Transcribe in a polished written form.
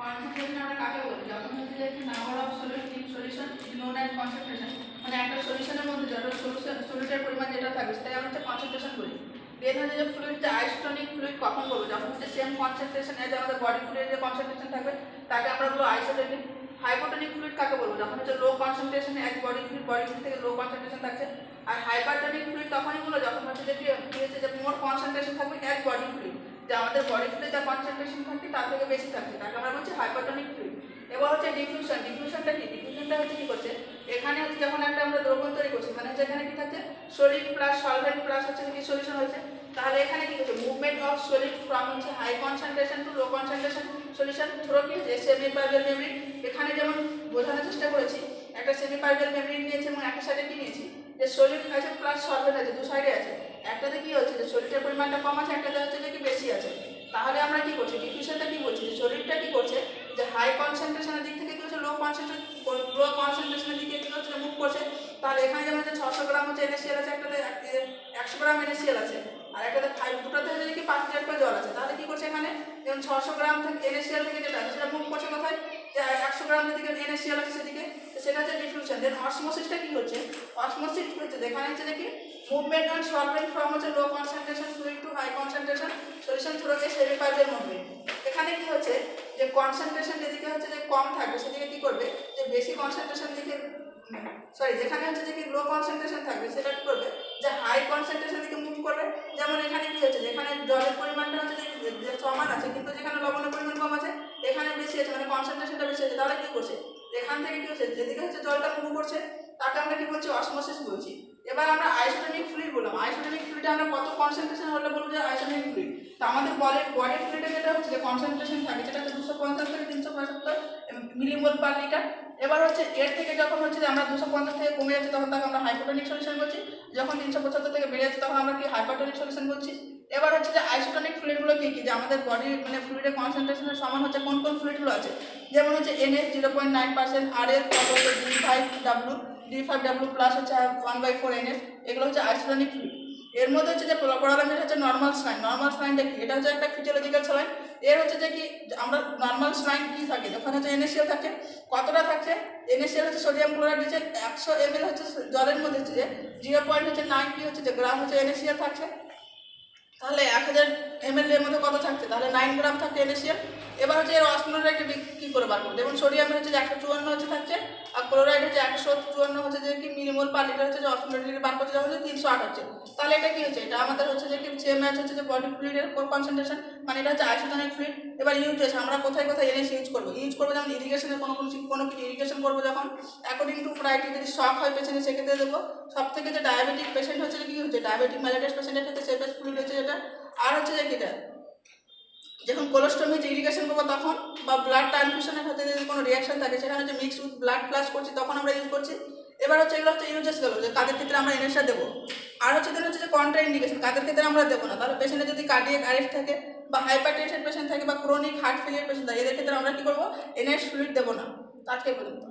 Concentration আমরা কাকে বলি? যখন হচ্ছে যে number of solid in solution is known as concentration, মানে একটা সলিউশনের মধ্যে যত সলিউটের পরিমাণ যেটা থাকবে সেটাই আমরা হচ্ছে কনসেন্ট্রেশন বলি। দেন হচ্ছে যে ফ্লুইড, যে আইসোটোনিক ফ্লুইড কখন বলবো? যখন হচ্ছে সেম কনসেন্ট্রেশন এজ আমাদের বডি ফ্লুইডের যে কনসেন্ট্রেশন থাকবে তাকে আমরা বলবো আইসোটোনিক। হাইপোটোনিক ফ্লুইড কাকে বলবো? যখন হচ্ছে low concentration age body fluid থেকে লো কনসেন্ট্রেশন থাকছে। আর হাইপারটোনিক ফ্লুইড তখনই বলবো যখন হচ্ছে যে কি হচ্ছে যে মোর কনসেন্ট্রেশন থাকবে এজ বডি ফ্লুইড, যে আমাদের বডি ফ্লুইডে যা কনসেন্ট্রেশন থাকবে তার থেকে বেশি থাকছে, তাকে আমরা বলছি হাইপারটোনিক ফ্লুইড। এবার হচ্ছে ডিফিউশন। ডিফিউশনটা কি? ডিফিউশনটা হচ্ছে কি করছে, এখানে হচ্ছে যখন একটা আমরা দ্রবণ তৈরি করছি, মানে হচ্ছে এখানে কি থাকছে সলিড প্লাস সলভেন্ট প্লাস হচ্ছে কি সলিউশন হয়েছে, তাহলে এখানে কি হচ্ছে মুভমেন্ট অফ সলিড ফ্রম হচ্ছে high concentration to low concentration solution through কি সেমি পারভিয়াল মেমব্রেন। এখানে যেমন বোঝানোর চেষ্টা করেছি, একটা সেমি পারভিয়াল মেমব্রেন নিয়েছি এবং একটা সাইডে কি নিয়েছি যে সলিড আছে প্লাস সলভেন্ট আছে, দু সাইডে আছে। একটাতে কি হচ্ছে যে সলিডের পরিমাণটা কম আছে, একটাতে হচ্ছে যে কি বেশি আছে। তাহলে আমরা কি করছি, ডিফিউশনটা কি বলছি, যে সলিডটা কি করছে যে হাই কনসেন্ট্রেশনের দিক থেকে কি হচ্ছে লো কনসেন্ট্রেশনের দিকে কি হচ্ছে মুভ করছে। তাহলে এখানে যেমন হচ্ছে 600 গ্রাম হচ্ছে NaCl আছে, একটাতে 100 গ্রাম NaCl আছে, আর একটাতে 5, দুটোতে হচ্ছে কি 5 লিটার করে জল আছে। তাহলে কি করছে এখানে যেমন 600 গ্রাম থেকে NaCl থেকে যেটা আছে সেটা মুভ করছে কোথায়, যে 100 গ্রাম দিকে NaCl আছে সেদিকে, সেটা হচ্ছে ডিফিউশন। দেন অসমোসিসটা কি হচ্ছে, অসমোসিস হচ্ছে এখানে হচ্ছে যে কি মুভমেন্ট অন সলভেন্ট ফ্রম হচ্ছে low concentration fluid to high concentration solution through a semi পারভিয়াল মেমব্রেন। এখানে কি হচ্ছে যে কনসেন্ট্রেশন যেদিকে হচ্ছে যে কম থাকবে সেদিকে কি করবে, যে বেশি কনসেন্ট্রেশন দিকে যেখানে হচ্ছে যে কি লো কনসেন্ট্রেশন থাকবে সেটা কি করবে, যে হাই কনসেন্ট্রেশন দিকে মুভ করবে। যেমন এখানে কি হচ্ছে, যেখানে জলের পরিমাণটা হচ্ছে যে সমান আছে কিন্তু যেখানে লবণের পরিমাণ কম আছে এখানে বেশি আছে, মানে কনসেন্ট্রেশনটা বেশি আছে। তাহলে কি করছে, এখান থেকে কি হচ্ছে যেদিকে হচ্ছে জলটা মুভ করছে তাকে আমরা কি বলছি অসমোসিস বলছি। এবার আমরা আইসোটোনিক ফ্লুইড বললাম। আইসোটোনিক ফ্লুইডে আমরা কত কনসেন্ট্রেশন হলে বলবো যে আইসোটোনিক ফ্লুইড। তো আমাদের বডি ফ্লুইডে যেটা হচ্ছে যে কনসেন্ট্রেশন থাকে সেটা হচ্ছে 250 থেকে 375 মিলিমোল পার লিটার। এবার হচ্ছে এর থেকে যখন হচ্ছে যে আমরা 250 থেকে কমে যাচ্ছে তখন তাকে আমরা হাইপোটোনিক সলিউশন বলছি, যখন 375 থেকে বেড়ে যাচ্ছে তখন আমরা কি হাইপারটোনিক সলিউশন বলছি। এবার হচ্ছে যে আইসোটোনিক ফ্লুইডগুলো কি কি, যে আমাদের বডির মানে ফ্লুইডের কনসেন্ট্রেশনের সমান হচ্ছে কোন কোন ফ্লুইডগুলো আছে, যেমন হচ্ছে NH 0.9%, RL তারপর D5W D5W প্লাস হচ্ছে 1/4 NH, এগুলো হচ্ছে আইসোটোনিক ফ্লুইড। এর মধ্যে হচ্ছে যে প্রোলামিড হচ্ছে নর্মাল স্লাইন। নর্মাল স্লাইনটা কি, এটা হচ্ছে একটা ফিজিওলজিক্যাল স্লাইন। এর হচ্ছে যে কি আমরা নর্মাল স্লাইন কি থাকে, যখন হচ্ছে NaCl থাকে, কতটা থাকছে NaCl হচ্ছে সোডিয়াম ক্লোরাইড হচ্ছে 100 ml হচ্ছে জলের মধ্যে হচ্ছে যে 0.9 কি হচ্ছে যে গ্রাম হচ্ছে NaCl থাকছে। তাহলে 1000 ml এর মধ্যে কত থাকছে, তাহলে 9 গ্রাম থাকছে NaCl। এবার হচ্ছে এর অসমোলারিটি কি করে বার করবো, যেমন সোডিয়ামের হচ্ছে যে 154 হচ্ছে থাকছে, আর ক্লোরাইড হচ্ছে 154 হচ্ছে যে কি মিলিমোল পার লিটার হচ্ছে যে অসমোলারিটি বার করছে যখন 308 হচ্ছে। তাহলে এটা কি হচ্ছে, এটা আমাদের হচ্ছে যে কি সেম ম্যাচ হচ্ছে যে বডি ফ্লুইডের কনসেন্ট্রেশন, মানে এটা হচ্ছে আইসোটোনিক ফ্লুইড। এবার ইউজেস আমরা কোথায় কোথায় NaCl ইউজ করবো যেমন ইরিগেশনের কোনো কিছু ইরিগেশন করবো যখন অ্যাকর্ডিং টু প্রায়োরিটি, যদি শক হয় পেশেন্টে সেক্ষেত্রে দেবো। সব থেকে যে ডায়াবেটিক পেশেন্ট হচ্ছে কি হচ্ছে ডায়াবেটিক মেলাইটাস পেশেন্টের ক্ষেত্রে সেফেস্ট ফ্লুইড হচ্ছে যেটা। আর হচ্ছে যে কিটা যখন কোলোস্টমি ইরিগেশন করবো তখন, বা ব্লাড ট্রান্সফিউশনের সাথে যদি কোনো রিয়াকশন থাকে সেখানে যে মিক্সড উইথ ব্লাড প্লাস করছি তখন আমরা ইউজ করছি। এবার হচ্ছে এগুলো হচ্ছে ইউজেস গেলো যে কাদের ক্ষেত্রে আমরা NaCl দেবো। আর হচ্ছে যে কন্ট্রা ইন্ডিকেশন, কাদের ক্ষেত্রে আমরা দেবো না। তাহলে পেশেন্টের যদি কার্ডিয়াক অ্যারেস্ট থাকে বা হাইপারটেনশন পেশেন্ট থাকে বা ক্রনিক হার্ট ফেলিয়ার পেশেন্ট থাকে এদের ক্ষেত্রে আমরা কি করবো NaCl ফ্লুইড দেবো না। আজকে পর্যন্ত।